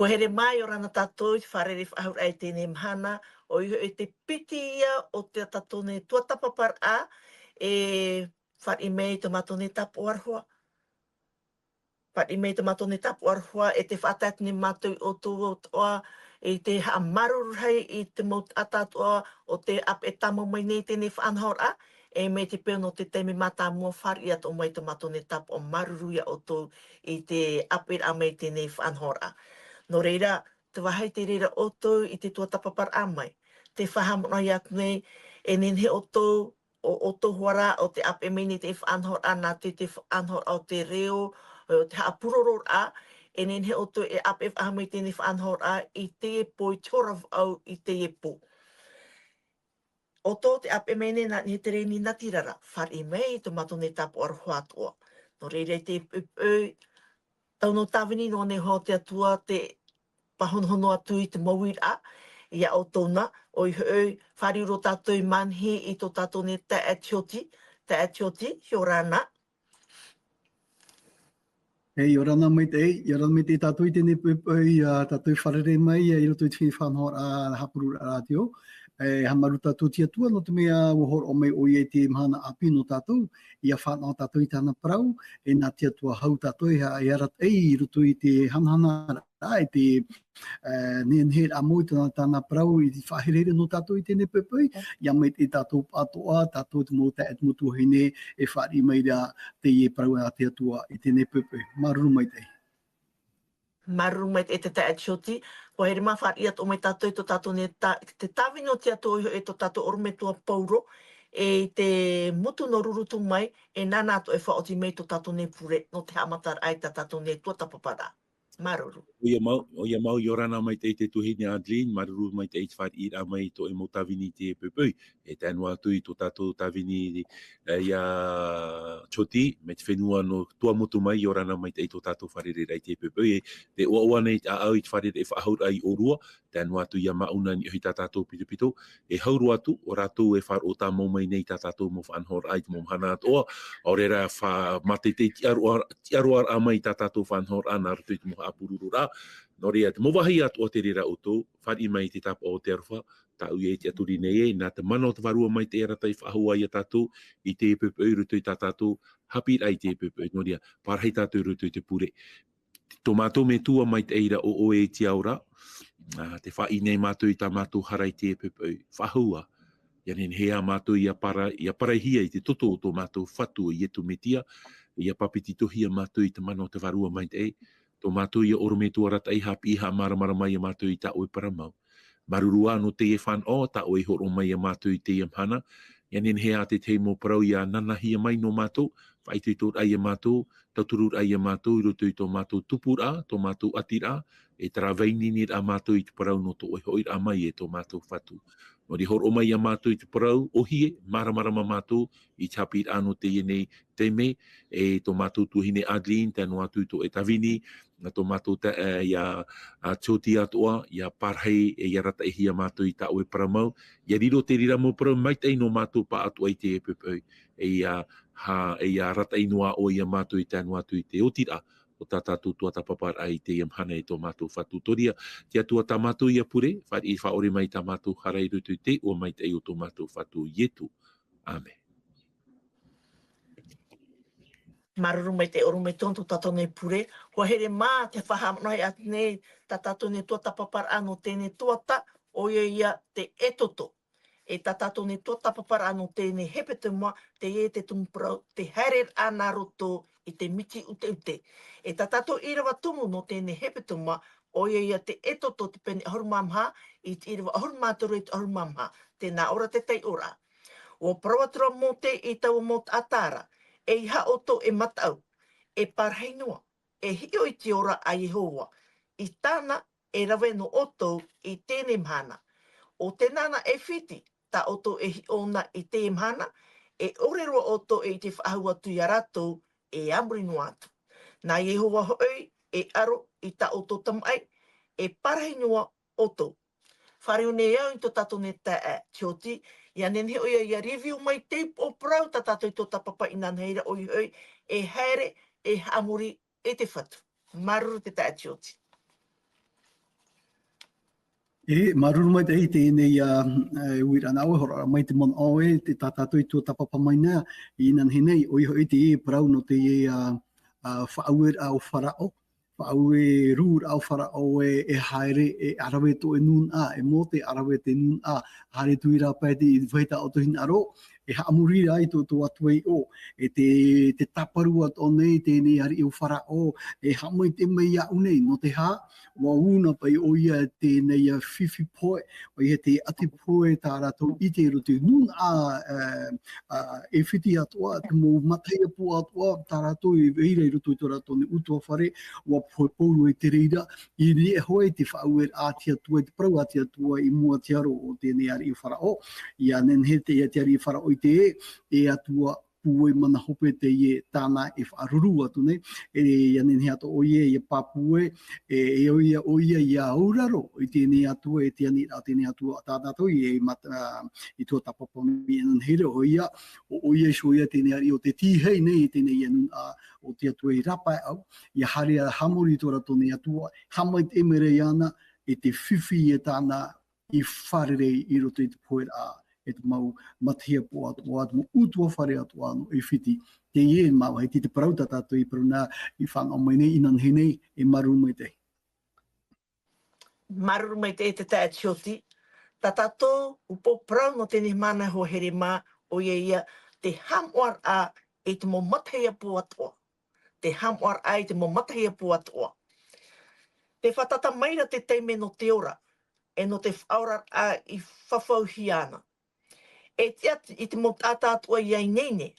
Ko here mai o rana tātou i wharere whahur ai tēnei mhana, o iho e te piti ia o te tātou tuatapapar a, e whar i mei te matone tapu arhua. Whar i mei te matone tapu arhua, e te whatat ni mātou o tō oa, e te haa maruru hei i te maut atatoa o te ap e tamo mai nei tēnei whanhor a, e mei te peo no te teimi mata mua whar i at o mai te matone tapu o maruru ia o tō i te ap e a mei tēnei whanhor a. No reira, te wahai te reira o tō i te tuatapapar a mai. Te whahamona i atu nei, e nenhe o tō, o tō huara, o te ap e mei te whanhor a, nā te whanhor o te reo, o te hapuroror a, e nenhe o tō e ap e whahamai tēnei whanhor a, i te e po i torav au i te e po. O tō te ap e mene nā ni te reini natirara, whar i mei te matone tapu ar huatoa. No reira te tau no tawini no ne ho te atua te pahonhono atu i te mauir a, ia o tōna, o i hoi whari uro tātou i manhi i tō tātou ne te atioti, hio rāna. Hei, o rana mai te tātou i tēnei pēpēi, tātou wharere mai, i roto i te whanhor a hapuru rātio. Hamaru tātou tia tua, no te mea wohor o mai o i te mhana api no tātou, i a whanau tātou i tāna parau, e nā tia tua hau tātou, i arat ei, roto i te hanahana rā, i te nenhe a mo i tāna parau, i te whaherere no tātou i tēnei pēpēi, ia mai te tātou pātoa, tātou te mōta et mutu hene, e whari mai rā te i e parau a tia tua i tēnei pēpēi. Maruru mai tei. Maruru mai e te atioti, ko here mawhar i atu o mai tātou i tō tātou ne te tāwini o te ato e tō tātou orumetua pauro, e te mutu no rurutu mai, e nānāto e whaoti mei tō tātou ne pure, no te hamatar ai tā tātou ne tuatapapara. Maruru. O ia mau i orana mai te tuhine Adeline, maruru mai te whare i rā mai to e mo tawini te pupui. E tēnua atu i tō tātou tawini ia choti, me te whenua no tua motu mai i orana mai te tō tātou wharere rei te pupui. E ua ua nei a au i te wharere e whahaur ai o rua, tēnua atu ia mauna ni hui tā tātou pitupito. E hauru atu, o rātou e whar o tā mō mai nei tā tātou mo whanhor ai te mō mhana atoa. O rera mate te tiaruar a mai tā tātou whanhor ana rutu i te mo hapururu rā. No rea, te mowahi atu o te rera o tō, whari mai te tapa o te aruwha, tā ui e te aturi nei e, nā te mana o te warua mai te eratai whahua i a tātou, i te pupui rutu i tā tātou, hapi rai te pupui, no rea, parhei tātou rutu i te pure. Tō mātou me tua mai te eira o oe te aura, te whai nei mātou i tā mātou harai te pupui, whahua, ia nen hea mātou i a parahia i te toto o tō mātou whatu i etu metia, i a papiti tohia mātou i te mana o te warua mai te e, tō mātou i a oro me tua rata i hapi ha maramara mai a mātou i tā oe paramau. Marurua no te e whan o, tā oe horo mai a mātou i te amhana, ia nen hea te te mo parau i a nanahia mai no mātou, whaitui tōt ai a mātou, tauturur ai a mātou, i roto i tō mātou tupura, tō mātou atira, e tara vainini a mātou i te parau no tō oe hoi a mai e tō mātou whatu. No di horo mai a mātou i te parau, ohie, maramarama mātou, i te hapi ano te ienei teime, e tō mātou tuhine Adeline, tēnu atu i tō e tawini, na tō mātou ia tōti atoa, ia parhei e ia rata e hia mātou i tā oe paramau, ia riro te rira mō parau maitei no mātou pa atua i te e pupui, e ia rata i noa o ia mātou i tēnu atu i te otira, o tā tātou tuatapapar ai te iamhana i tō mātou whatu toria, te atua tā mātou ia pure, whari i whaore mai tā mātou harai rutu te, o mai te o tō mātou whatu ietu. Amen. Maruru mai te oru me tontu tātou nei pure, kua here mā te whahamonai atu nei tā tātou nei tuatapapar ano tēnei tuata, o ia te etoto. E tā tātou nei tuatapapar ano tēnei hepete mua, te e te tumprau, te harer ana roto i te miti ute. E tā tātou irawa tumu no tēnei hepete mua, o ia te etoto te pene ahurumamha, i te irawa ahurumātoro i te ahurumamha, tēnā ora te tei ora. O parawatura mō te i tau mō atara, e iha oto e matau, e parhei noa, e hio i te ora a Yehowa, i tāna e rawe no oto i tēnei mhana. O te nana e whiti, tā oto e hiona i te mhana, e orero oto e te whaahua tu i ratou, e amri no atu. Nā Yehowa hoi, e aro i tā oto tamai, e parhei noa oto. Whareo nei au i tō tātou ne tā tioti, ia nenhe o ia review mai te o prau tā tātou i tō tapapa i nanheira o i hoi, e haere, e hamuri, e te whatu. Maruru te tā tioti. maruru mai te tēnei uira nā hora mai te mon oe, te tātātou i tua tapapa mai nā, i nan henei, o iho i te prau no te whaauer au wharao, whaue rūr au wharao e haere e arawe to e nun a, e mō te arawe te nun a, haere tui rā pai te i whaita o tohin aro, e haamuri rai to atu e o, e te taparu at o nei, tēnei ari au wharao, e hamoi te mei a unei, no te hā, wa una pai o ia tēnei whiwhi poe, o ia te ati poe tā rātou i te rotu nun e whiti atua, te mō matai apu atua, tā rātou i veira i rotu i tō rātou ne utua whare, wa poe pouru e te reira, i ni e hoe te whauer ātia tua, te prau ātia tua i mua te aro o tēnei ari i wharao, ia nen he te ari i wharao i te e atua pue mana hope te ie tāna e whaaruru atu nei, e ianen he ato o ie papue, e o ia i auraro, i tēnei atua, e te ani a tēnei atua tātātou, i tua tapapami enan here o ia, o ia so ia tēnei ari o te tihei nei, tēnei enun a o te atua i rapai au, i hare a hamori tō rato nei atua, hamai te emere iana, e te whiwhi e tāna i wharere i roto i te poer a, e te mau mathia po atu utua whare atu anu e whiti. Te ie mau hei te parauta tātou i paruna i whanga mai nei inan he nei e maru mai te. Maru mai te tae tioti. Ta tātou upo prau no tēnei mana ho here mā o ia te hamuar a e te mo mathia po atua. Te hamuar a e te mo mathia po atua. Te whatata maira te teime no te ora e no te whaura a i whawhauhi ana. E tia i te mo tātātua i ainene,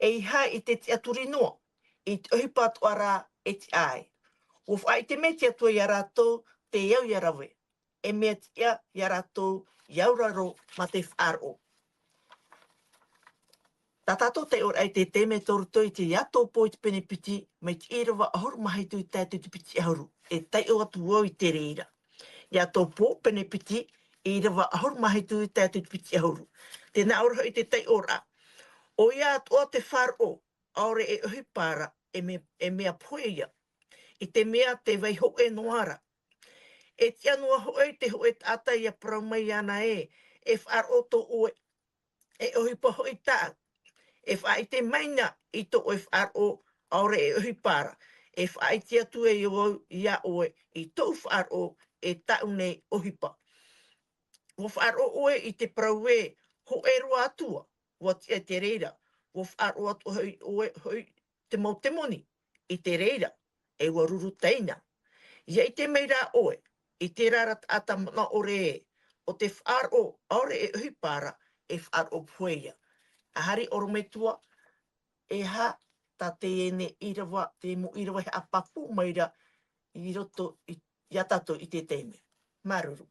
e iha i te tia turinoa, i te ohipa atua rā e te ai. O whai te me tia tua i a rātou te iau i a rawe, e mea tia i a rātou i auraro ma te whāro. Tā tātou te ora i te teme toruto i te iatou po i te pene piti, mai te irawa ahuru mahi tui tātou te piti ahuru, e tai o atu o i te reira. Iatou po pene piti, i rawa ahuru mahi tui tātou te piti ahuru. Tēnā ora i te tai ora. O ia atua te whāro, aore e uhipara e mea poeia. I te mea te waiho e noara. E tia noa hoe te hoe tata i a praumai ana e whāro to oe. E uhipa hoi tā. E whai te maina i to oe whāro, aore e uhipara. E whai tia tue i o ia oe i tō whāro e taune uhipa. Wo whāro oe i te praue ho e roa atua, wa te reira. Wo whāro atu hoi te mau te moni i te reira, e wa ruru teina. Ia i te meira oe, i te rara ata mana ore e, o te whāro aore e uhipara e whāro pueia. Ahari orometua, e ha ta te ene irawa, te mo irawa he apapu maira i roto i atato i te teme. Maruru.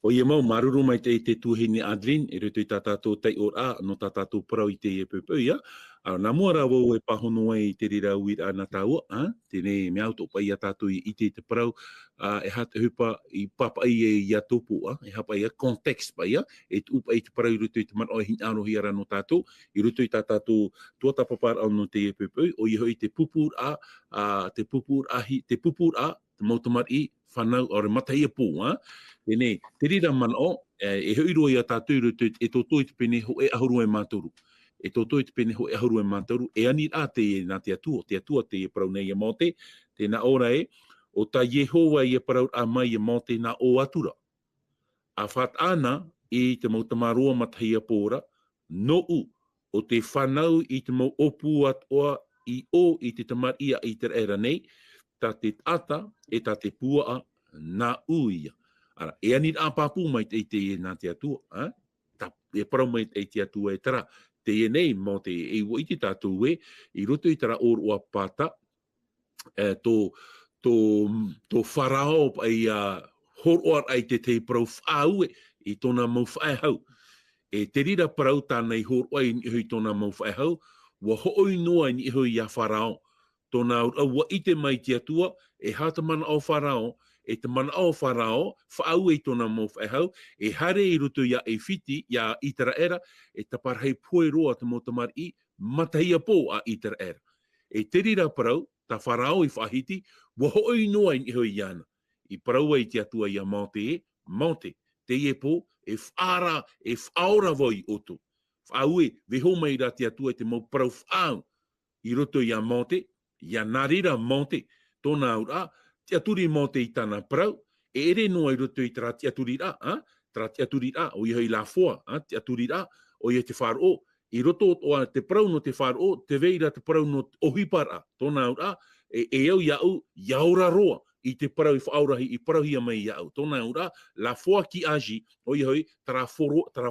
O ia mau maruru mai te tuhini Adlin, e roto i tātātou tei or a, no tātātou parau i te e pupau ia. Nā mua rā wau e pahono ai te rira uira ana tāua, tēnei me auto pai a tātou i te parau, e hata hupa i papa i e ia topu, e hapa i a context pai a, e upa i te parau i roto i te man oi hini aro hi ara no tātou, i roto i tātou tuata papar au no te e pupau, o i hoi te pupur a, te pupur a, te mautamar i whanau, ore matai e pō, Tēnei, te rira mana o, e hoiro i a tātou e tōtō i te pene ho e ahuru e mātoru. E tōtō i te pene ho e ahuru e mātoru, e ani rā te e nā te atua te e parau nei e mote, tēnā ora e, o ta Yehowa i e parau a mai e mote nā o atura. A what ana i te mautamaroa matahia pōra, no u, o te whanau i te mau opu atoa i o i te tamar ia i te era nei, ta te ata e ta te pua nā uia. Ara, e ani a papu mai te e nā te atua, e parau mai te atua e tara, te e nei mo te e wo i te tātou e, i roto i tara or ua pata, tō wharao ai horoar ai te parau whaau i tōna mau whaehau. E te rira parau tānei horoa i hui tōna mau whaehau, wa hooi noa i hui a wharao, tōna ua i te mai te atua, e hata mana o wharao, e te mana o wharao, whaau e tōna mau whaehau, e hare i roto ia e whiti, ia itara era, e taparhei poe roa te motamar i, matahia pō a itara era. E te rira parau, ta wharao i whahiti, wa hooi noa i hui iana. I parau ai te atua ia Monte, Monte. Te ie po, e whaora voi oto. Whaue, veho mai ra te atua te mau parau whaau. I roto ia Monte, ia narira Monte. Tōna ura, te aturi Monte i tana parau. E ere noa i roto i tra te aturi ra, tra te aturi ra, o i hei la foa, te aturi ra, o i te wharo. I roto o te parau no te wharo, te veira te parau no ohipara. Tōna ura, e au iau, iaura roa. I te parau i whaurahi, i parauhia mai iau. Tōna ura, la foa ki aji, o i hoi, tara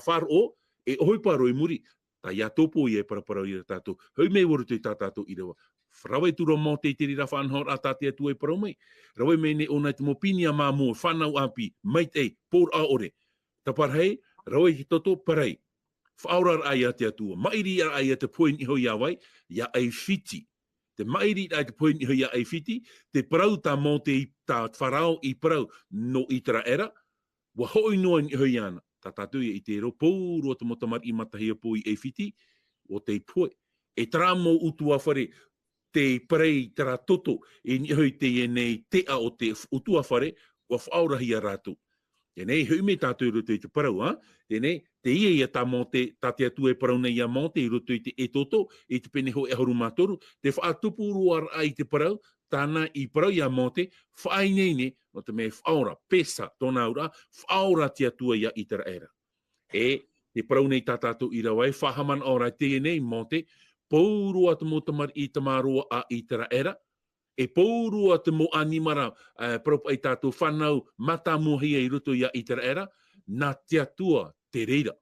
wharo, e ohiparo i muri. Ta ia topo i e paraparau i tātou. Hoi mei waru te tātou i rewa. Rawai tura mō te tiri ra whanhor a tāte atu e parau mai. Rawai mei ne o nei te mopini a māmua, whanau api, mait ei, pōr a ore. Taparhei, rawai ki toto, parei. Whaorar ai a te atua. Mairi ai a te poin i hoi awai, ia ai whiti. Te mairi ai te poin i hoi ai whiti, te parau tā mō te tā wharao i parau no i tara era, wa hoi noa i hoi ana. Tā tātou i te ro pōro te motamar i matahia pō i e whiti, o te poe. E tara mō utua whare, te parei tara toto, e ni hoi te e nei te a o te utua whare, wa whaorahi a rātou. E nei, hui me tātou i roto i te parau, e nei, te ia tā mō te tāte atu e parau nei a mō te i roto i te e toto, i te pene ho e horu mātoru, te whaatupu ruar ai te parau, tāna i parau i a mō te, whaai nei ne, no te me whaora, pesa, tōna ura, whaora te atua ia i tera era. E, te parau nei tā tātou i rawai, whahaman ora te nei mō te, pōrua te motamar i tamaroa a i tera era, e pōrua te mo animara propa i tātou whanau matamuhia i roto ia i tera era, nā te atua te reira.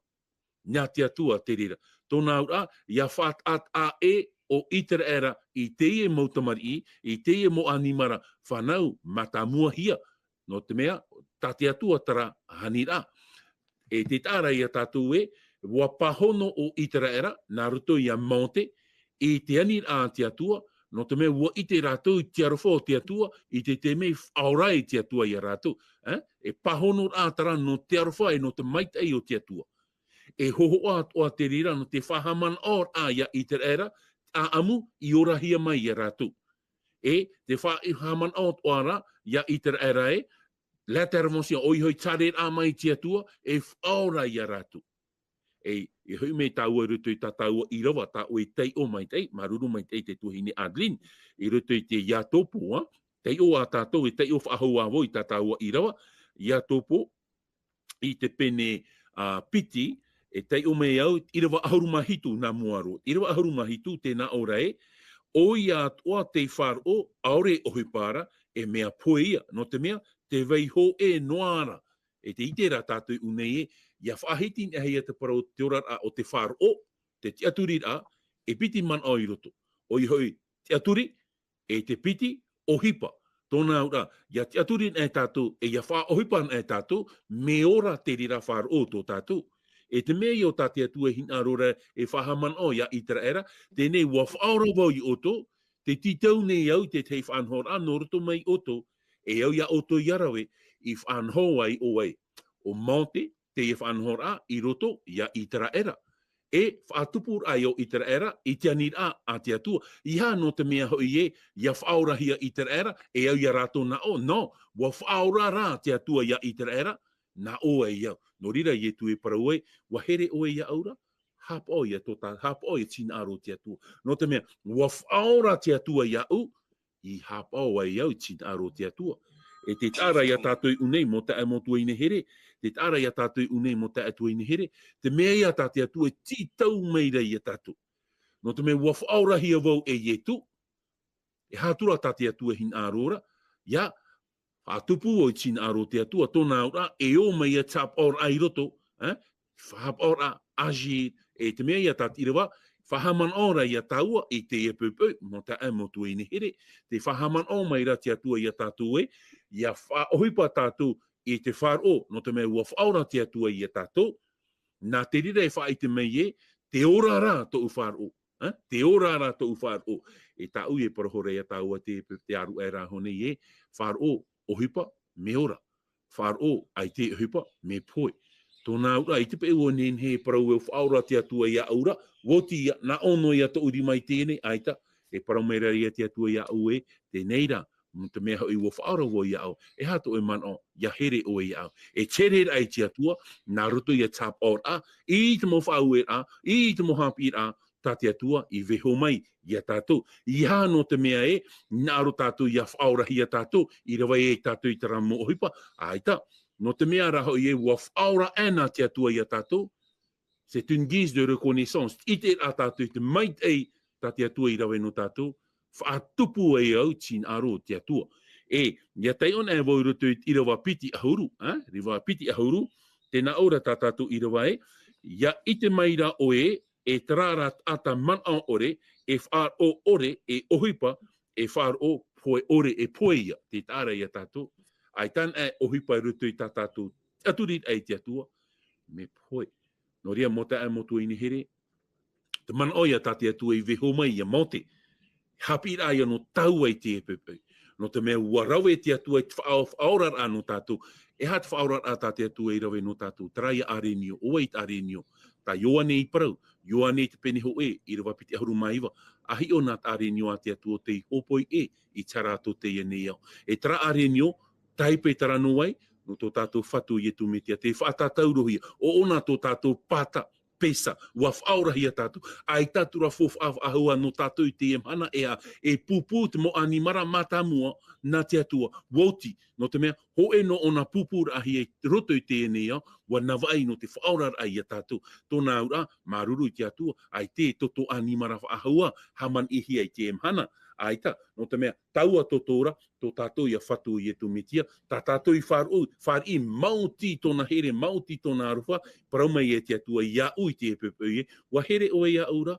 Nā te atua te reira. Tōna ura, ia whaat at a e o i tera era i te e mautamari i te e mo animara whanau matamuhia. No te mea, tā te atua tara hanira. E te tāra ia tātou e, wa pahono o i tera era, nā roto ia Monte, i te anira a te atua, no te mea ua i te rātou i te arofo o te atua, i te mei aurai te atua i a rātou. E pahono ātara no te arofo e no te maitai o te atua. E hoho o te rira no te whahaman or a ia i te era, a amu i orahia mai i a rātou. E te whahaman o ara ia i te era e, la teramosia o i hoi tare a mai te atua, e whaorai i a rātou. E hui me tāua ruto i tā tāua i rawa, tā o i tei o mai tei, maruru mai tei te tuhine Adeline, i ruto i te ia tōpua, tei o a tātou, i tei o whahau a voi tā tāua i rawa, ia tōpua, i te pene piti, e tei o mei au, i rawa ahurumahitu nā muaro, i rawa ahurumahitu tēnā ora e, o ia toa te wharo, aore ohi pāra, e mea poeia, no te mea, te veiho e noara, e te itera tātou unei e, ia whahitin e hei te parau te ora o te wharo, te tiaturi a, e piti man o i roto. O i hoi tiaturi, e te piti o hipa. Tōna ura, ia tiaturi e tātou, e ia wha o hipa e tātou, me ora te rira wharo tō tātou. E te mea i o tāte atua hina rora e whahaman o ia i tera era, tēnei ua whaora wau i oto, te titau nei au te tei whanhora no roto mai oto, e au ia oto iarawe, i whanhoa ai o ai. O Monte, te e whanhora i roto ia i tera era. E whaatupur ai o i tera era, i te anira a te atua. Ia no te mea hoi e, ia whaorahia i tera era, e au ia rato na o. No, wa whaora rā te atua ia i tera era, na o e iau. No rira i e tu e parau e, wa here o e ia aura, hapa o ia tota, hapa o ia tina aro te atua. No te mea, wa whaora te atua ia u, i hapa o e iau tina aro te atua. E te tāra ia tātou unei mo te amotua ine here, te tāra ia tātou unei mo te atua ine here, te mea ia tātou atua e titau meira ia tātou. No te mea ua whaorahia wau e ietu, e hātura tātou atua hin ārora, ia whaatupu o i tina aro te atua, tōna ora, e o mea tap or ai roto, whahap ora aji, e te mea ia tātou irawa, whahaman ora ia taua i te e pupau, mo te amotua ine here, te whahaman o meira te atua ia tātou e, ia whaohipa tātou i te wharo, no te mea ua whaora te atua i a tātou, nā te rira e whaite mei e, te ora rā tō wharo, te ora rā tō wharo, e tāu e parahore ia tāua te aru e rā hone e, wharo ohipa me ora, wharo ai te ohipa me poe. Tōna ura, i te pe ua nen he parau e whaora te atua ia aura, woti ia, na ono ia tō uri mai tēne, aita, e parau meira ia te atua ia ue, te neira, Te mea hoi wa whaara wo ia au, e hato e man o, ia here o ia au. E tere ai tia tua, nā roto ia tap or a, I te mo whaau e a, I te mo hapi a, tā tia tua, I veho mai, ia tātou. I hano te mea e, nā ro tātou ia whaora hia tātou, I rawa e tātou I te ramo ohipa, aita, no te mea raho I e wa whaora ana tia tua ia tātou, c'est une guise de reconnaissance. I te a tātou, I te mait ei, tā tia tua I rawa no tātou, whaatupu e au tin aro tia tua. E, ia tei ona e wau roto I rawa piti ahuru, riwa piti ahuru, tēnā ora tā tātou I rawa e, ia I te maira o e trara ata man a ore, e whaar o ore, e ohipa, e whaar o poe ore e poeia, te tāra ia tātou, ai tan e ohipa roto I tā tātou, aturit ai tia tua, me poe. No ria mota e motu I ni here, te man oia tā tia tua I veho mai ia mote, hapi ia no tau ai te pepe. No te mea ua rawe te atua I te whaorar anu tātou. E hat whaorar a tā te atua I rawe no tātou. Traia arenio, oait arenio. Tā ioane I parau, ioane te peneho I rawa piti ahuru maiwa. Ahi o nāt arenio a te atua te hopoi I tarato te ianei au. E tra arenio, taipe tarano ai, no tō tātou whatu I tu metia. Te whaatatauru hia, o ona tō tātou pata, pesa, ua whaorahia tātou, ai tātura fof ahua no tātou I te emhana e pupu te mo animara matamua nā te atua, wauti, no te mea, ho e no ona pupura ahi e roto I te enei au, wa nawai no te whaorar ai a tātou, tōna ura, maruru I te atua, ai te toto animara ahua, haman ihi ai te emhana, ai tā, no te mea, taua totora, tō tātou ia whatu I tu mitia, tā tātou I whar I mauti tōna here, mauti tōna aruwha, paraumai e te atua ia ui te epepe wa here o ia ura,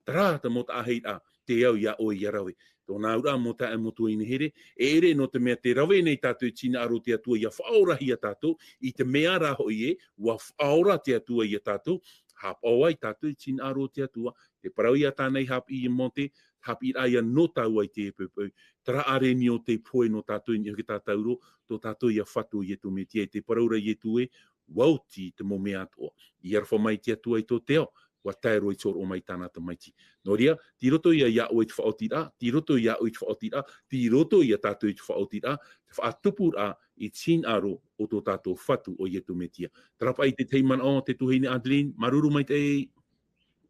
tarata mo ta ahei a, te au ia o ia rawe. Tōna ura mo ta e motu I ni here, e ere no te mea te rawe nei tātou tina aro te atua ia whaorahi a tātou, I te mea raho I wa whaora te atua ia tātou, hap o ai tātou tina aro te atua, te parau ia tānei hap I monte, hap I aia no tau ai te epepe, tara are ni o te poe no tātou I ki tātauro, tō tātou ia whatu I tu me tia, te paraura I tu e, wauti te mo mea atoa. I arwha mai te atua I tō teo, wa taero I tōro o mai tāna ta maiti. No ria, ti roto ia ia o I te whaotira, ti roto ia o I te whaotira, ti roto ia tātou I te whaotira, te whaatupura I tin aro o tō tātou whatu o I tu me tia. Trapa I te teiman o te tuhine Adeline, maruru mai te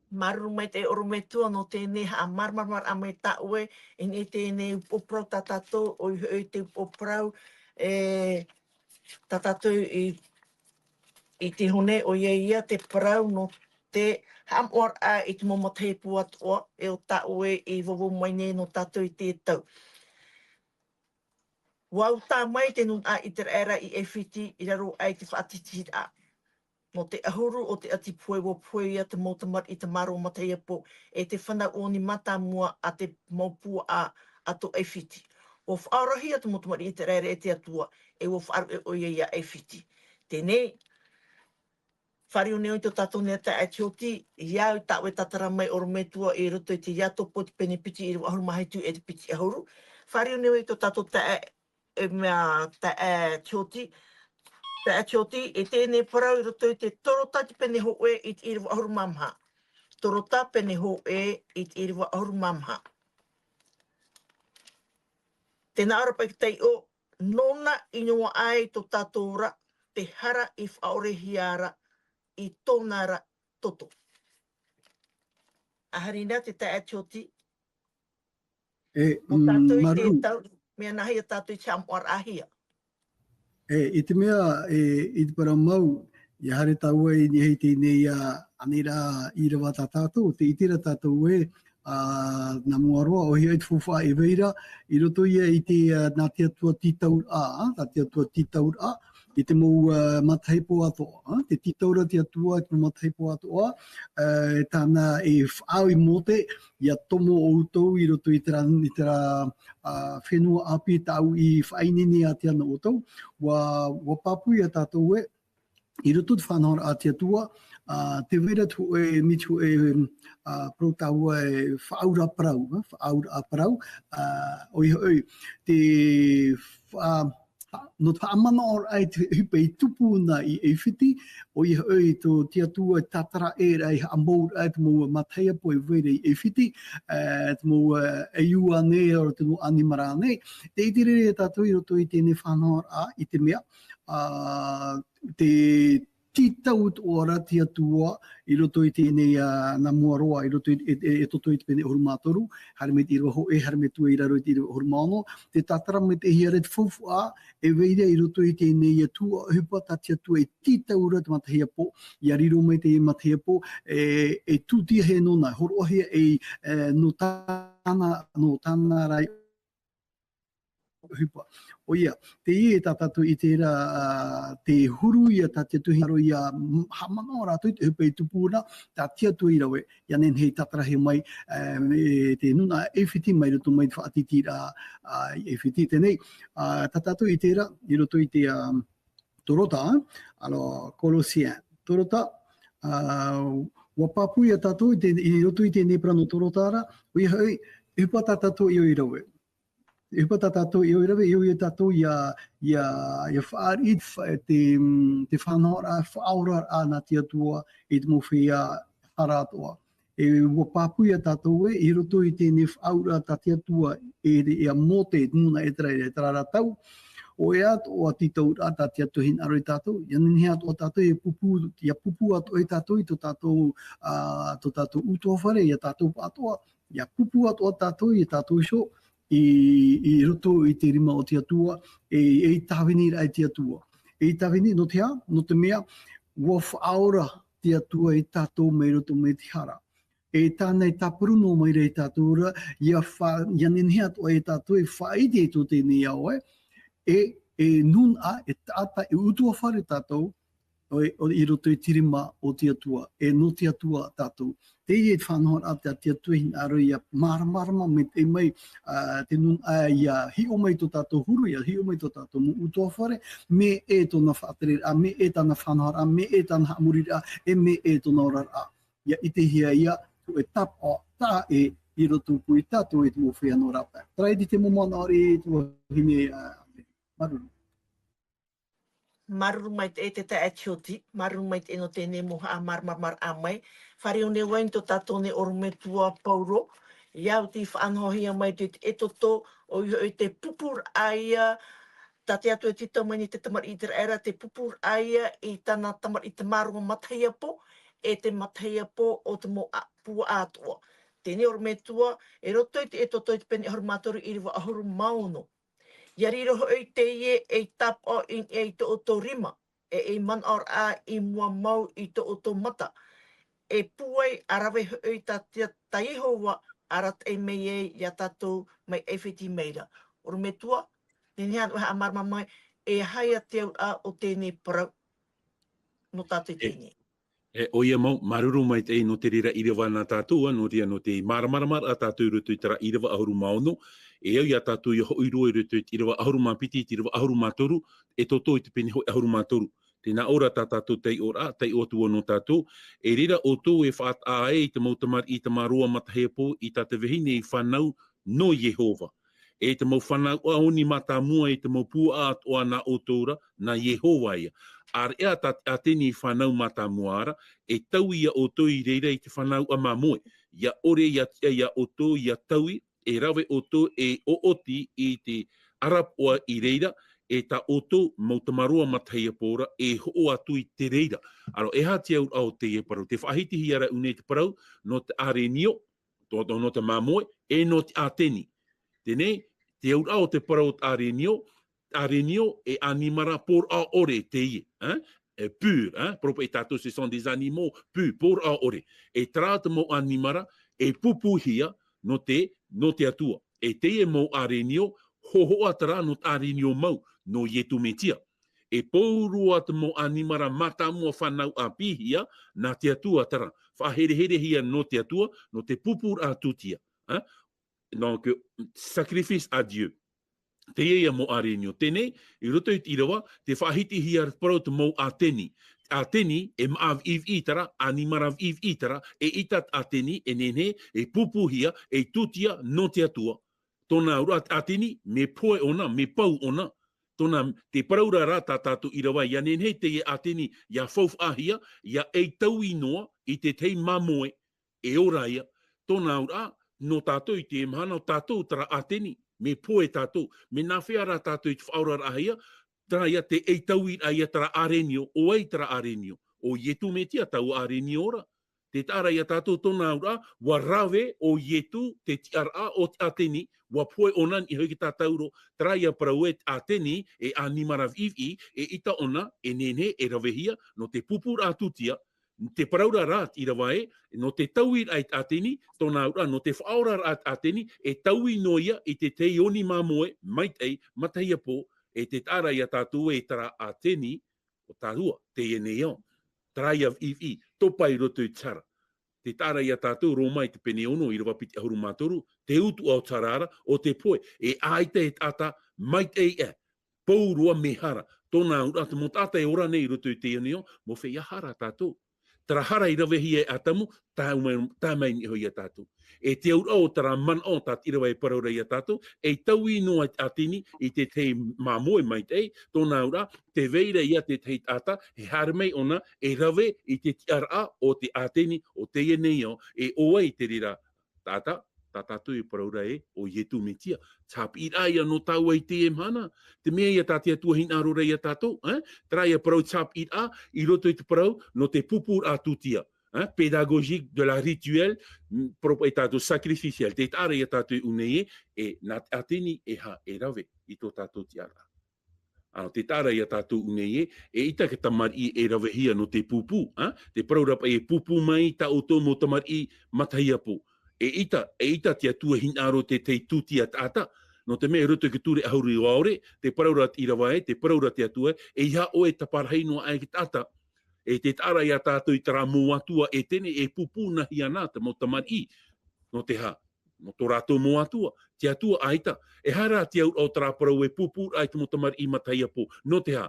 Maruru mai te oro me tua no tēnei ha marmarmar a mai taue, e nei tēnei upoprau tātou, o I te upoprau, tātou I te hone o ia te parau no te hamoar a I te momateipu atoa, e o taue I wawo mai nei no tātou I te tau. Wau tā mai te nun a I te era I e whiti, I raro ai te whaatiti a. No te ahuru o te ati poe wo poe ia te motamar I te maro matai apo e te whana o ni mata mua a te maupua a ato e whiti. O whaarahi a te motamar I te reire e te atua e wo whaaru e oia ia e whiti. Tēnei, whare o neo I te tātou nea te aitioti, iau tāwe tatara mai oro me tua e roto I te iato po te pene piti I ahuru mahaitu e te piti ahuru. Whare o neo I te tātou te mea te aitioti, te atioti e tēnei parau I roto I te torota te pene ho e I te iriwa ahuru mamha. Torota pene ho e I te iriwa ahuru mamha. Tēnā arapa I tei o nona inua ai to tātou ra te hara I whaorehiara I tōna ra toto. Aharina te atioti. O tātou I te tau, mea nahi a tātou I te amuar ahia. I te mea, I te para mau, I hare tau e ni hei tēnei anera I rawa tā tātou, te itira tātou e, nā muaroa, o hi ai te fuwha e veira, I roto ia I te nā te atua titaur a, nā te atua titaur a, I te mou mataipo atoa, te titaura te atua, te mataipo atoa, tāna e whaau I mote, ia tomo o utou I roto I tera whenua api tau I whainini a te ana o tau, wa papu ia tātou e, I roto te whanahora a te atua, te vera tu e mitu e pro taua e whaaura parau, o i hoi, te no ta amana or ai te hipe tupu na I e whiti, o I hoi to tia tua tatara e rei ambou ai te mo matea po I vere I e whiti, te mo e iua ne o te mo animara ne, te itere e tātou I roto I tēnei whanau a I te mea, te titau o rati atua I roto I tēnei na muaroa I roto e toto I te pene horumatoru, harime te irawa ho e harime tua I raro I te irawa horumano, te tatara me te hiare te fufu a, e veire I roto I tēnei atua hupa tati atua e titau rata matahia po, I ariro mai te matahia po, e tūtia he nona, horohia no tāna rai hupa. O ia, te ie tātatu I tērā te huru ia tātia tuhi aro ia hamana o rātou te hupa I tupuna, tā tia tui rawe, ia nen hei tatarahe mai te nuna e whiti mai roto mai te whaatiti rā e whiti tenei. Tātatu I tērā, I roto I te torota, alo Colossia, torota, wapapu ia tātou I roto I te nepra no torotara, o ia hei, hupa tātatu I o I rawe. E pa tātou I oirawe, I o tātou ia whaarit te whanora, whaora a nā tia tua I te mowhia haratoa. E ua pāpui a tātou I roto I tēnei whaora tā tia tua e a mote nuna e tara tau. O e ato o a titau rā tā tia tuhin aro I tātou. Ia nini ato o tātou e pupu ato e tātou I to tātou utua whare, ia tātou pātoa. Ia pupu ato o tātou I tātou iso. I roto I te rima o te atua, e tāwini rai te atua. E tāwini no te no te mea, ua whaora te atua I tātou mei roto mei te hara. E tānei tāpuru no mai rei tātou ura, ia nenhea to e tātou e whaide e to tēnei au e nun a, e tāta, e utua whare tātou, I roto I tirima o te atua, e no te atua tātou. Te I e whanau a te atua hin aro ia marama me te mai te nun a ia hi o mai to tātou huru, ia hi o mai to tātou mu utua whare, me e tōna whaatere a, me e tāna whanau a, me e tāna hamuri a, e me e tōna ora a. Ia I te hia ia, tu e tap o tā e I roto pui tātou e tu o whea no rapa. Trai di te momana ori tu o hine maruru. Maruru mai te te atioti, maruru mai te no tēnei moha a mar a mai. Whare o ne wain to tātou ne orume tua pauro. Iau ti whaanhohia mai te etoto o te pupur aia. Tā te atu e tita mai ni te tamar I te era, te pupur aia I tāna tamar I te marunga matahia po, e te matahia po o te mo pua atua. Tēnei orume tua, e roto I te etoto I te pene horumatoru I riwa ahuru mauno. Ia riro hoi te ie e tap o in e to o tō rima, e man or a I mua mau I to o tō mata. E puai arawe hoi ta Taihowa arat e mei e ia tātou mai e whiti meira. Oru me tua, nini anu ha amarma mai, e haia te au a o tēnei parau no tātou tēnei. O ia mau, maruru mai te no te rira iriwa nā tātua, no ria no te maramaramar a tātou roto I tara iriwa ahuru maono, e au ia tātou I hoirua I roto I iriwa ahuru mapiti, I iriwa ahuru matoru, e toto I te pene hoi ahuru matoru. Tēnā ora tā tātou tei ora, tei o tua no tātou, e rira o tō e whaat ae I te mautamar I te maroa matahea po, I tā te vihine I whanau no Yehova. E te mau whanau aoni mata mua I te mau pua atoa nā o tōra, nā Yehova ia. Ar ea a tēnei whanau mata muara, e tau ia o tō I reira I te whanau a mamoe. Ia ore ia o tō ia taui, e rawe o tō e ooti I te arapoa I reira, e ta o tō mautamaroa matahia pōra, e ho atu I te reira. Aro e hati au au te e parau. Te whahitihi ara une te parau, no te arenio, no te mamoe, e no te ateni. Tēnei, te au au te parau te arenio e animara por a ore te ie. Pur, proprio e tato ce sont des animaux pur, por a ore. E trata mo animara, e pupuhia no te atua. E te e mo arenio, hoho atara no arenio mau, no yetu metia. E pouru at mo animara mata mua whanau a pihia, na te atua atara. Whahere hia no te atua, no te pupur a tutia. Donc, sacrifice à Dieu. Te ia mo arenio. Tēnei, I roto I tirawa, te whahiti hia parot mo ateni. Ateni, e maav iv itara, animarav iv itara, e itat ateni, e nene, e pupuhia, e tutia no te atua. Tōna ura ateni, me poe ona, me pau ona. tona te paraura rā tā tātou i rawa, ia nenei te e ateni, ia whauf ahia, ia ei tau inoa, i te tei mamoe, e ora ia, tona ura, no tātou i te mahana o tātou tara ateni, me poe tātou, me nā whea rā tātou i te whaura ahia, tara ia te ei tau i aia tara arenio, o ei tara arenio, o ietu me tia tau arenio ora. Te tāra ia tātou tona ura, wa rawe o ietu te tiara o te ateni, wa poe onan i hoi ki tātauro, tara ia parau e ateni, e animara vivi, e ita ona, e nene, e rawehia, no te pupura atutia, te paraura rā i rawae, no te tauir ai ateni, tona ura, no te whaora rā ateni, e taui noia i te te ioni mamoe, maitei, matahia po, e te tāra ia tātou e tara ateni, o tārua, te eneo, tara ia vivi, topai roto i tara. Te tāra ia tātou romai te pene ono i rawa piti ahuru mātoru, te utu au tarara o te poe, e aita e tata, maitei e, paurua mehara, tona ura, te mo tata e ora nei roto i te eneo, mo whea hara tātou. Tara hara i rawehi e atamu, tā mai ni hoi a tātou. E te aura o tara man o tā irawa e paraura i a tātou, e tau i noa atini i te te mamoe mai tei, tōna aura, te veira i a te tei tata, he haramei ona, e rawe i te tiara o te atini, o te eneo, e oa i te rira tata, tātou i paraura e, o ietu me tia. Tāpi i aia no tau ai te emhana. Te mea ia tātia tua hina arora i a tātou. Tara ia parau tāpi i roto i te parau, no te pupur atutia. Pédagogique de la rituel, e tātou sacrificial. Te tāra i a tātou unei e nā ateni e ha e rawe i tō tātou tiara. Ano, te tāra i a tātou unei e ita ke tamari e rawehia no te pupu. Te parau rapa e pupu mai ta o tō mo tamari matahia po. E ita tia tua hinaro te tuti a tata, no te mea roto ki ture ahuri o aore, te paraura i rawae, te paraura tia tua, e ia oe taparahei noa ai ki tata, e te tāra i a tātou i tara mō atua e tene e pupu na hi anata mo tamari, no te ha, no tō rātou mō atua, tia tua aita, e hara tia o tara parau e pupu ai te mo tamari mataia po, no te ha,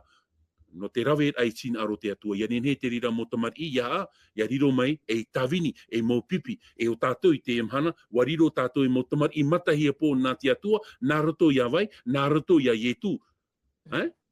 no te rawe ai sin aro te atua. Ia nene te rira mo tamari, ia riro mai e tawini, e mo pipi, e o tātou i te emhana, wa riro tātou i mo tamari, i matahia po nā te atua, nā rato ia vai, nā rato ia ietu.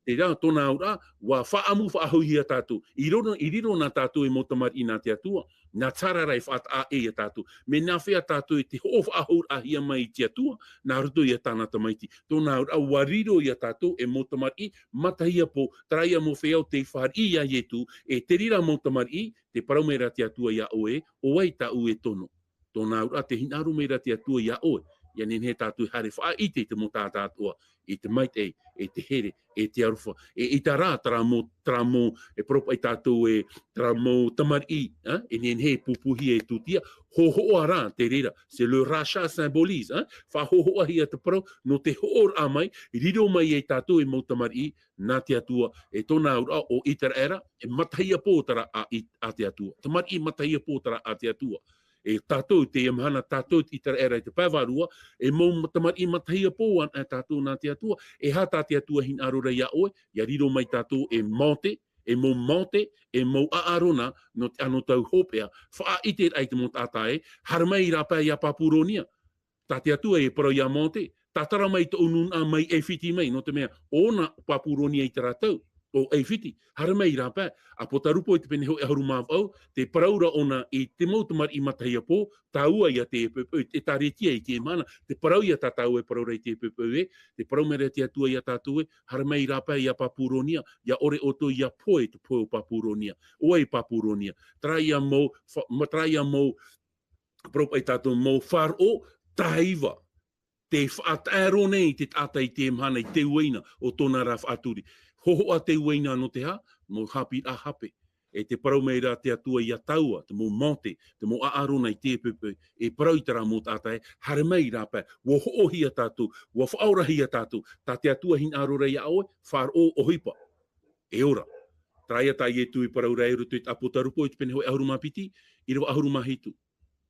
Te rā, tōna aura, wa whaamu whaahuhi a tātou. I riro nā tātou i mo tamari nā te atua, nā tararai whaata e a tātou. Me nā whea tātou i te hof ahur ahia mai i te atua, nā rato i a tāna tamaiti. Tōna aura, wa riro i a tātou e mo tamari, matahia po, traia mo wheau te whari i a ietu, e te rira mo tamari, te paraumera te atua ia oe, o ai ta ue tono. Tōna aura, te hinaru mera te atua ia oe. Ia nene tātou hare wha i te mo tātātua, i te maitei, e te here, e te aruwha, e ta rā tara mo, e propa i tātou e tara mo tamari, e nene pupuhi e tutia, hohoa rā te rira, se le rachat symbolise, wha hohoa hia te parau, no te hoor a mai, riro mai e tātou e mo tamari, nā te atua, e tōna aura o itara era, e matahia pōtara a te atua, tamari matahia pōtara a te atua. E tātou te emhana, tātou i tara era i te pāwarua, e mō tamari matahia pōan a tātou nā te atua, e ha tā te atua hin arora ia oe, ia riro mai tātou e maute, e mō aarona no te ano tau hopea, wha ite ai te mō tātae, haramai rāpā ia Papuronia, tā te atua e parau ia maute, tā tara mai tō unun a mai e whiti mai, no te mea, ona Papuronia i tara tau, o ei whiti, haramai rāpā, a po tarupo i te pene hoi ahuru māwau, te paraura ona i te mautamari i matahia pō, tā ua ia te epepau, e tā retia i te mana, te parau ia tā tāu e paraura i te epepau e, te parau mera te atua ia tātou e, haramai rāpā ia Papuronia, ia ore oto ia poe te poe o Papuronia, o ei Papuronia, traia mō, propa i tātou mō wharo, tāiwa, te whaataro nei te tata i te mhana i te uina o tōna rā whaaturi. Hoho a te uina no te ha, mo hapi a hape. E te parau mei rā te atua i a taua, te mō monte, te mō aarona i te pepe, e parau i tara mō tātai, hare mei rā pē, wo hoohi a tātou, wo whaurahi a tātou, tā te atua hin arora i a oe, whār o ohipa. E ora, traia tā i e tui parau rei rutu i tapo tarupo i te pene hoi ahuruma piti, i rewa ahuruma hitu.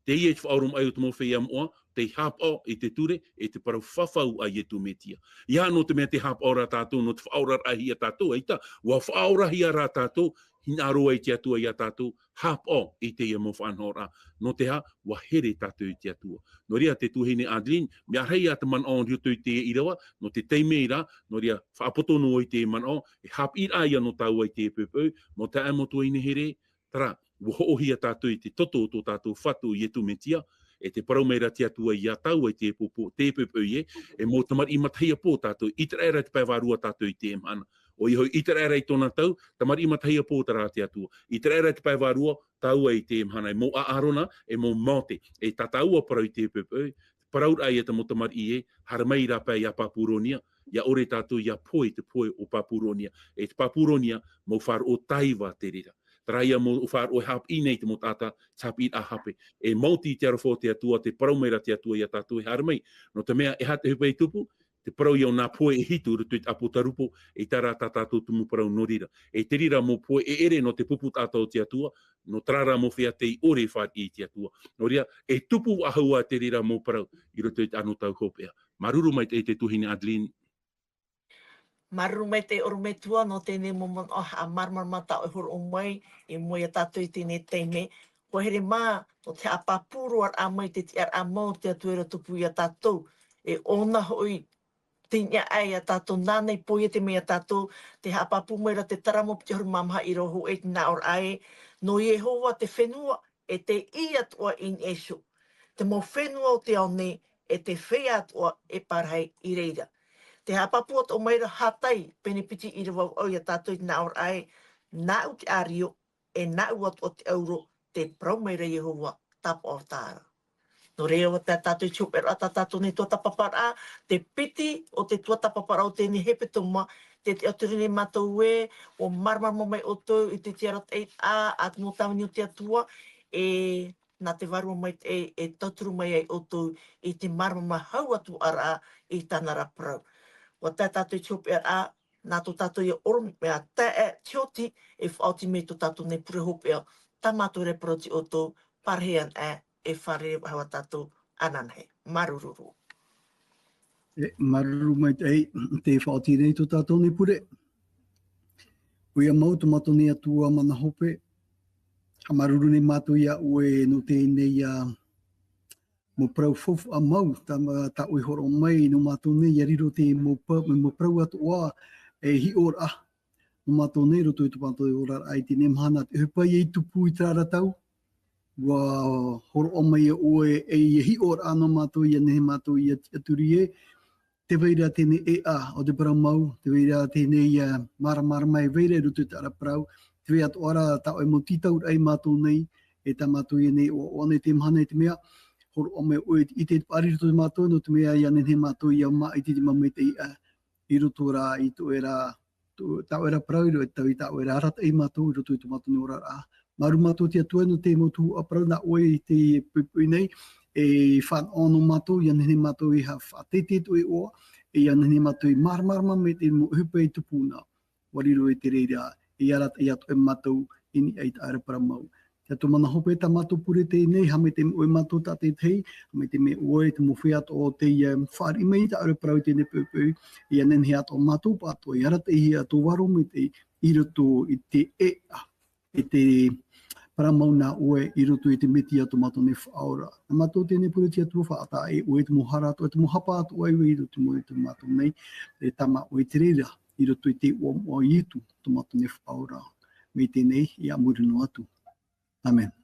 Te i e te whaurum ai o te mō whea moa, te hapao i te ture, e te parau whawhau ai e tu metia. Ia no te mea te hapao rā tātou, no te whaura rahi a tātou, eita, wa whaurahi a rā tātou, hinaro ai te atua ia tātou, hapo i te ia mo whanhora. No te ha, wa here tātou i te atua. No ria te tuhine Adeline, mea rei a te man o rio tui te irawa, no te teime ira, no ria whaapotono i te man o, e hap i aia no tau ai te pupau, no te amo tuine here, tara, wohoohia tātou i te toto o tō tātou whatu i etu metia, e te paraumera te atua i a tau ai te pupau e mō tamar i matahia pō tātou, i te era te paiwarua tātou i te emhana. O iho i te era i tōna tau, tamar i matahia pō tara te atua. I te era te paiwarua, tau ai te emhana, e mō aarona, e mō maute, e tataua parau i te pupau, paraur ai e ta mo tamar i haramai rapa i a Papuronia, ia ore tātou i a poe te poe o Papuronia. E te Papuronia, mō whar o taiwa te rira. Traia mo whar o hap i nei te mo tata, tap i a hape. E mauti te arafo te atua, te paraumera te atua i a tātou i haramai. No te mea e hate hupe i tupu, te parau i au nā poe e hitu rutu i apu tarupo, e tara tātou tumu parau no rira. E te rira mo poe e ere no te pupu tātou te atua, no trara mo whia te i ore whar i te atua. No ria, e tupu ahua te rira mo parau i rutu i anu tau hopea. Maruru mai te tuhine Adeline. Maruru mai te orumetua no tēnei momon a marmarmata o huru o mai, e moi a tātou i tēnei teime. Ko here mā, no te apapuro ar a mai te te ar a mau te atuera tupu i a tātou, e ona hoi tīnia ai a tātou, nānei poia te mea tātou, te hapapu mai ra te taramo piti horu mamaha i roho e te naor ai, no Yehova te whenua e te i atua in esho. Te mo whenua o te ao nei, e te whea atua e parhai i reira. Te hapapu at o maira hatai, pene piti i rawa o ia tātou i naor ai, nā u te ario, e nā u at o te euro, te prau maira Yehova, tapa o tāra. No reo o te tātou i tūpera ata tātou nei tua tapapara, te piti o te tua tapapara o tēnei hepe tuma, te te aturine mātou e, o marmarmo mai o tō i te tiarat e at no tāmini o te atua, e nā te varua mai e tauturu mai ai o tō i te marmama hau atu ara i tānara prau. Wa tā tātou i tūpera nā tō tātou i orum, mea tā e tioti e whaoti me tō tātou nei pure hopea, tā mātou reproti o tō parhean e whare hawa tātou ananhe. Marururu. Maruru mai te whaoti nei tō tātou nei pure. Uia mau tu mātou nei atua mana hope. Ha maruru nei mātou ia ue no tēnei mo prau fofu a mau, ta ui horo mai no mātou nei a riro te mo prau atu oa e hi ora. No mātou nei roto i tu mātou e ora ai te nemhana te hupai e tupu i tāra tau. Wa horo o mai e oe e hi ora no mātou i a nehe mātou i aturi e. Te veira tēnei e a o te parau mau, te veira tēnei mara mai veira roto i tāra prau. Te veira atu ora ta oi mo titau ai mātou nei, e ta mātou i nei o nei te mhana i te mea. Horo o me oe i te pari roto i mātou, no te mea i ane he mātou i au maa i te mamai te i roto rā, i to era, tau era parau, i tau i tau era arata i mātou, i roto i to mātou ni ora rā. Maru mātou te atua no te motu a parau na oe i te pupui nei, e whan ono mātou, i ane he mātou i ha whatete to e oa, i ane he mātou i marmarma me te mo hupa i tupuna, wariro e te reira, i arata i atu e mātou, ini ai ta ara parau mau. Te atu mana hope ta mātou pure tēnei, ha me te oe mātou ta te tei, ha me te me oe te mo whiato o te whari mei ta ara parau tēnei pupui, i anen he ato mātou pātou, i arata i ato waro me te i roto i te e te paramau nā oe i roto i te meti ato mātou ne whaora. Na mātou tēnei pure ti atua whaata e oe te mo hara ato, e te mo hapa ato ai i roto mo i te mātou nei, e tama oe te reira, i roto i te o i etu, to mātou ne whaora. Me tēnei, i amurino atu. Amen.